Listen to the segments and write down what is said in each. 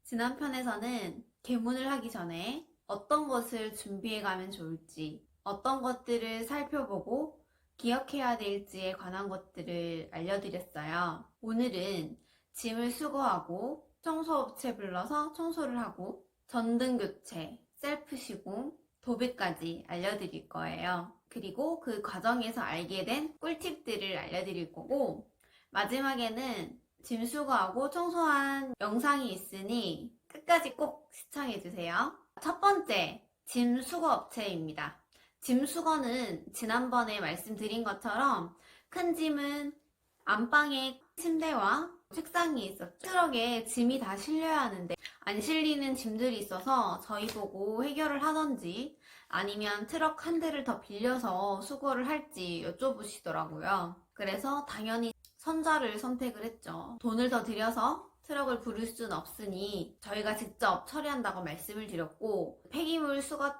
지난 편에서는 개문을 하기 전에 어떤 것을 준비해 가면 좋을지, 어떤 것들을 살펴보고 기억해야 될지에 관한 것들을 알려드렸어요. 오늘은 짐을 수거하고 청소업체 불러서 청소를 하고 전등 교체, 셀프 시공, 도배까지 알려드릴 거예요. 그리고 그 과정에서 알게 된 꿀팁들을 알려드릴 거고, 마지막에는 짐 수거하고 청소한 영상이 있으니 끝까지 꼭 시청해주세요. 첫 번째, 짐 수거 업체입니다. 짐 수거는 지난번에 말씀드린 것처럼 큰 짐은 안방에 침대와 책상이 있었죠. 트럭에 짐이 다 실려야 하는데 안 실리는 짐들이 있어서 저희 보고 해결을 하던지 아니면 트럭 한 대를 더 빌려서 수거를 할지 여쭤보시더라고요. 그래서 당연히 선자를 선택을 했죠. 돈을 더 들여서 트럭을 부를 수는 없으니 저희가 직접 처리한다고 말씀을 드렸고, 폐기물 수거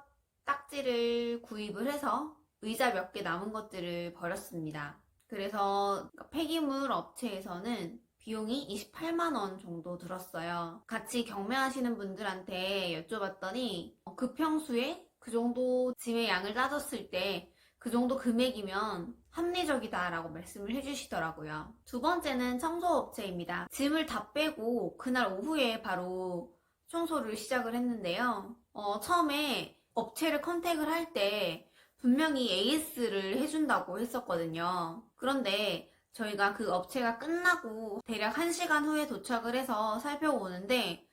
딱지를 구입을 해서 의자 몇 개 남은 것들을 버렸습니다. 그래서 폐기물 업체에서는 비용이 28만 원 정도 들었어요. 같이 경매하시는 분들한테 여쭤봤더니 그 평수에 그 정도 짐의 양을 따졌을 때 그 정도 금액이면 합리적이다라고 말씀을 해주시더라고요. 두 번째는 청소업체입니다. 짐을 다 빼고 그날 오후에 바로 청소를 시작을 했는데요. 처음에 업체를 컨택을 할 때 분명히 AS를 해준다고 했었거든요. 그런데 저희가 그 업체가 끝나고 대략 1시간 후에 도착을 해서 살펴보는데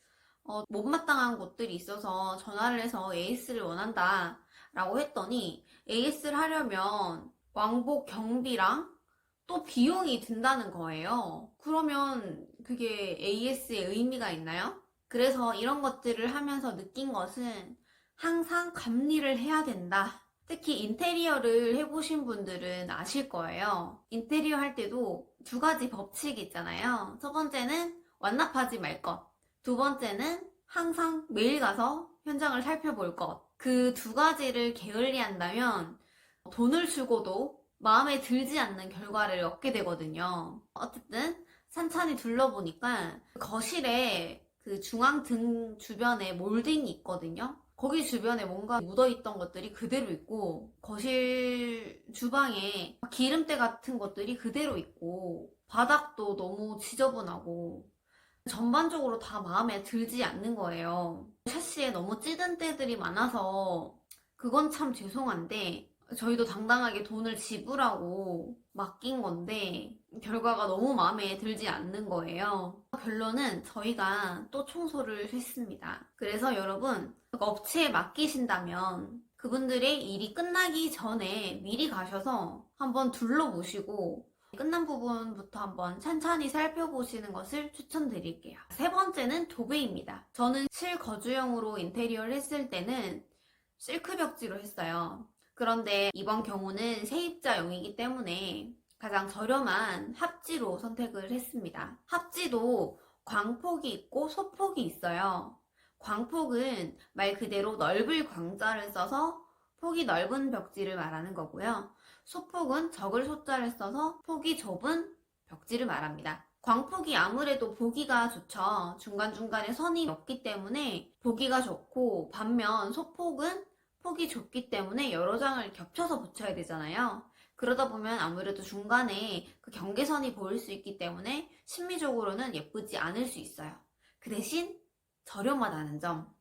못마땅한 곳들이 있어서 전화를 해서 AS를 원한다 라고 했더니 AS를 하려면 왕복 경비랑 또 비용이 든다는 거예요. 그러면 그게 AS의 의미가 있나요? 그래서 이런 것들을 하면서 느낀 것은 항상 감리를 해야 된다. 특히 인테리어를 해보신 분들은 아실 거예요. 인테리어 할 때도 두 가지 법칙이 있잖아요. 첫 번째는 완납하지 말 것. 두 번째는 항상 매일 가서 현장을 살펴볼 것. 그 두 가지를 게을리한다면 돈을 주고도 마음에 들지 않는 결과를 얻게 되거든요. 어쨌든 산천히 둘러보니까 거실에 그 중앙 등 주변에 몰딩이 있거든요. 거기 주변에 뭔가 묻어있던 것들이 그대로 있고, 거실 주방에 기름때 같은 것들이 그대로 있고, 바닥도 너무 지저분하고 전반적으로 다 마음에 들지 않는 거예요. 샤시에 너무 찌든 때들이 많아서 그건 참 죄송한데, 저희도 당당하게 돈을 지불하고 맡긴 건데 결과가 너무 마음에 들지 않는 거예요. 결론은 저희가 또 청소를 했습니다. 그래서 여러분, 업체에 맡기신다면 그분들의 일이 끝나기 전에 미리 가셔서 한번 둘러보시고 끝난 부분부터 한번 찬찬히 살펴보시는 것을 추천드릴게요. 세 번째는 도배입니다. 저는 실거주형으로 인테리어를 했을 때는 실크 벽지로 했어요. 그런데 이번 경우는 세입자용이기 때문에 가장 저렴한 합지로 선택을 했습니다. 합지도 광폭이 있고 소폭이 있어요. 광폭은 말 그대로 넓을 광자를 써서 폭이 넓은 벽지를 말하는 거고요. 소폭은 적을 소자를 써서 폭이 좁은 벽지를 말합니다. 광폭이 아무래도 보기가 좋죠. 중간중간에 선이 없기 때문에 보기가 좋고, 반면 소폭은 폭이 좁기 때문에 여러 장을 겹쳐서 붙여야 되잖아요. 그러다 보면 아무래도 중간에 그 경계선이 보일 수 있기 때문에 심미적으로는 예쁘지 않을 수 있어요. 그 대신 저렴하다는 점.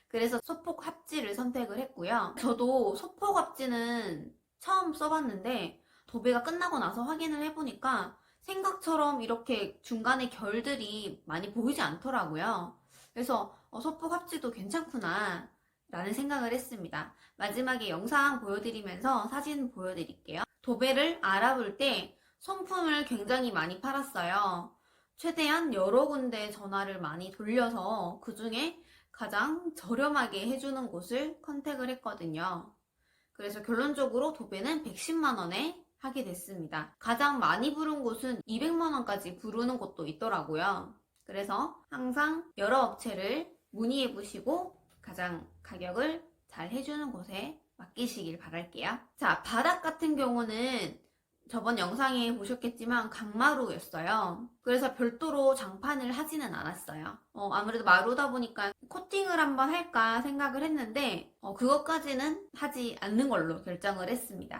그래서 소폭 합지를 선택을 했고요. 저도 소폭 합지는 처음 써봤는데 도배가 끝나고 나서 확인을 해보니까 생각처럼 이렇게 중간에 결들이 많이 보이지 않더라고요. 그래서 소폭 합지도 괜찮구나 라는 생각을 했습니다. 마지막에 영상 보여드리면서 사진 보여드릴게요. 도배를 알아볼 때 손품을 굉장히 많이 팔았어요. 최대한 여러 군데 전화를 많이 돌려서 그 중에 가장 저렴하게 해주는 곳을 컨택을 했거든요. 그래서 결론적으로 도배는 110만 원에 하게 됐습니다. 가장 많이 부른 곳은 200만 원까지 부르는 곳도 있더라고요. 그래서 항상 여러 업체를 문의해 보시고 가장 가격을 잘 해주는 곳에 맡기시길 바랄게요. 자, 바닥 같은 경우는 저번 영상에 보셨겠지만 강마루였어요. 그래서 별도로 장판을 하지는 않았어요. 아무래도 마루다 보니까 코팅을 한번 할까 생각을 했는데 그것까지는 하지 않는 걸로 결정을 했습니다.